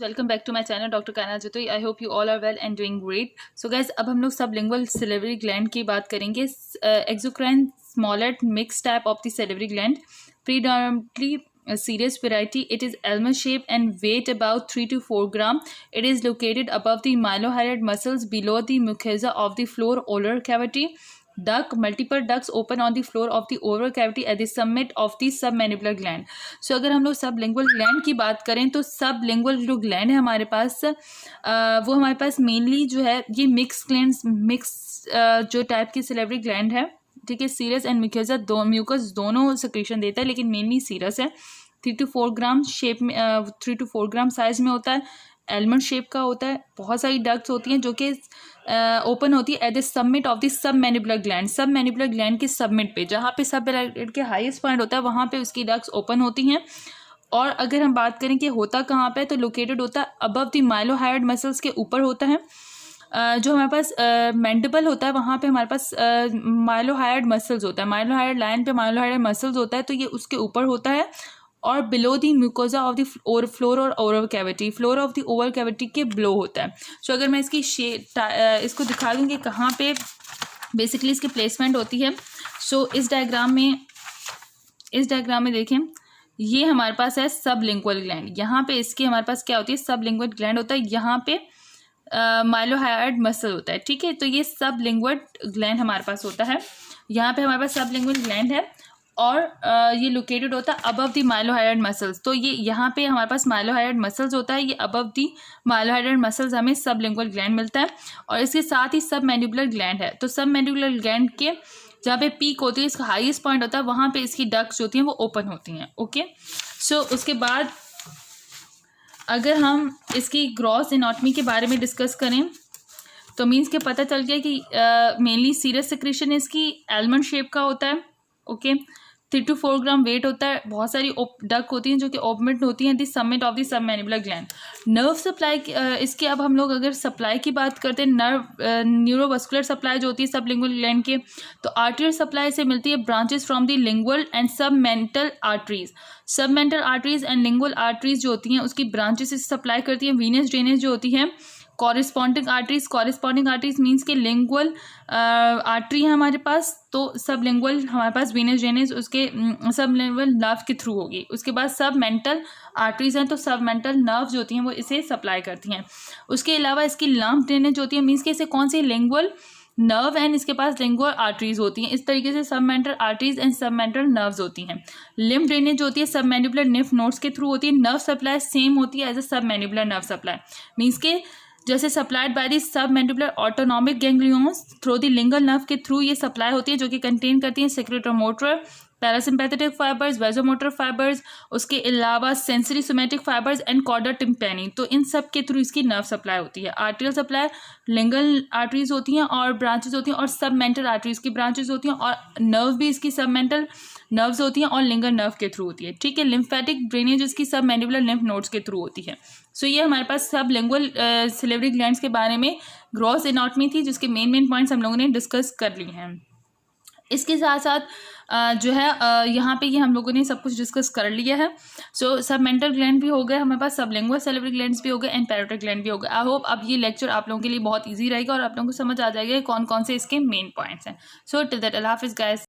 Welcome back to my channel doctor Kana Jatoi. I hope you all are well and doing great. So guys, अब हम लोग sublingual salivary gland की बात करेंगे। Exocrine smallest mix type of the salivary gland, predominantly serous variety. It is almond shaped and weight about 3 to 4 gram. It is located above the mylohyoid muscles below the mucosa of the floor oral cavity. Multiple ducts open on the floor of the oral cavity at the summit of the submandibular gland. So अगर हम लोग sublingual gland की बात करें तो sublingual जो gland है हमारे पास वो हमारे पास मेनली जो है ये मिक्स जो टाइप की सिलेवरी ग्लैंड है, ठीक है। सीरस एंड म्यूकस दोनों सिक्रीशन देता है, लेकिन मेनली सीरस है। 3 to 4 ग्राम शेप में 3 to 4 ग्राम साइज में होता है। एलमंड शेप का होता है। बहुत सारी डक्ट्स होती हैं जो कि ओपन होती है at the submit of the submandibular gland. Submandibular gland के सबमिट पे, जहाँ पे सबमैंडिबुलर के हाईएस्ट पॉइंट होता है, वहाँ पे उसकी डक्ट्स ओपन होती हैं। और अगर हम बात करें कि होता कहाँ पे, तो लोकेटेड होता है अबव द माइलोहायोइड मसल्स के ऊपर होता है। जो हमारे पास मैंडिबल होता है वहाँ पे हमारे पास माइलोहायोइड मसल्स होता है। माइलोहायोइड लाइन पे माइलोहायोइड मसल्स होता है, तो ये उसके ऊपर होता है। और below the mucosa of the floor और oral cavity, floor of the oral cavity के बिलो होता है। सो अगर मैं इसकी इसको दिखा दूँ कि कहाँ पे बेसिकली इसकी प्लेसमेंट होती है। सो इस डायग्राम में देखें, ये हमारे पास है सबलिंगुअल ग्लैंड। यहाँ पे इसकी हमारे पास क्या होती है, सबलिंगुअल ग्लैंड होता है। यहाँ पे माइलोहायोइड मसल होता है, ठीक है। तो ये सबलिंगुअल ग्लैंड हमारे पास होता है। यहाँ पे हमारे पास सबलिंगुअल ग्लैंड है और ये लोकेटेड होता है अबव द माइलोहायोइड मसल्स। तो ये यहाँ पे हमारे पास माइलोहायोइड मसल्स होता है, ये अबव द माइलोहायोइड मसल्स हमें सबलिंगुअल ग्लैंड मिलता है। और इसके साथ ही सबमैंडिबुलर ग्लैंड है। तो सबमैंडिबुलर ग्लैंड के जहाँ पे पीक होती है, इसका हाईएस्ट पॉइंट होता है, वहाँ पे इसकी डक्ट्स होती हैं वो ओपन होती हैं, ओके। सो उसके बाद अगर हम इसकी ग्रॉस एनाटॉमी के बारे में डिस्कस करें तो मीन्स के पता चल गया कि मेनली सीरस सिक्रीशन इसकी एलमंड शेप का होता है, ओके। 3 to 4 ग्राम वेट होता है। बहुत सारी डक होती हैं जो कि ओपन होती हैं the summit of the submandibular gland. Nerve supply इसके अब हम लोग अगर सप्लाई की बात करते हैं, न्यूरोवस्कुलर सप्लाई जो होती है सबलिंगुअल ग्लैंड के, तो आर्टरियल सप्लाई से मिलती है branches from the lingual and submental arteries. Submental arteries and lingual arteries जो होती हैं उसकी ब्रांचेस से सप्लाई करती हैं। वीनस ड्रेनेज जो होती है, कॉरेस्पॉन्डिंग आर्टरीज मीन्स के लिंगुअल आर्टरी है हमारे पास, तो सबलिंगुअल हमारे पास वीनस ड्रेनेज उसके सबलिंगुअल नर्व के थ्रू होगी। उसके बाद सब मेंटल आर्टरीज हैं, तो सब मेंटल नर्व जो होती हैं वो इसे सप्लाई करती हैं। उसके अलावा इसकी लंप ड्रेनेज होती है, मीन्स के इसे कौन सी लिंगुअल नर्व एंड इसके पास लिंगुअल आर्टरीज होती हैं। इस तरीके से submental arteries and submental nerves होती हैं। लिम्फ ड्रेनेज होती है सबमैंडिबुलर निम्फ नोड्स के थ्रू होती है। नर्व सप्लाई सेम होती है as a submandibular nerve supply, means के जैसे supplied by the submandibular autonomic ganglions through the lingual nerve के थ्रू ये सप्लाई होती है, जो कि कंटेन करती है secretomotor, parasympathetic fibres, vasomotor fibres, उसके अलावा sensory somatic fibres and chorda tympani. तो इन सब के थ्रू इसकी नर्व सप्लाई होती है। आर्टियल सप्लाई लिंगल आर्टरीज होती हैं और ब्रांचेस होती हैं, और सबमेंटल आर्टरीज की ब्रांचेस होती हैं, और नर्व भी इसकी सबमेंटल नर्व्स होती हैं और लिंगल नर्व के थ्रू होती है, ठीक है। लिम्फेटिक ड्रेनेज इसकी सबमैंडिबुलर लिम्फ नोड्स के थ्रू होती है। सो ये हमारे पास सबलिंगुअल सिलिवरी ग्लैंड्स के बारे में ग्रॉस एनाटॉमी थी, जिसके मेन पॉइंट्स हम लोगों ने डिस्कस कर लिए हैं। इसके साथ साथ जो है यहाँ पे ये हम लोगों ने सब कुछ डिस्कस कर लिया है। सो सबमेंटल ग्लैंड भी हो गए हमारे पास, सबलिंगुअल सिलिवरी ग्लैंड्स भी हो गए एंड पैरोटिड ग्लैंड भी हो गए। आई होप अब ये लेक्चर आप लोगों के लिए बहुत ईजी रहेगा और आप लोगों को समझ आ जाएगा कौन कौन से इसके मेन पॉइंट्स हैं। सो टिल दैट, अल्लाह हाफिज़ गाइस।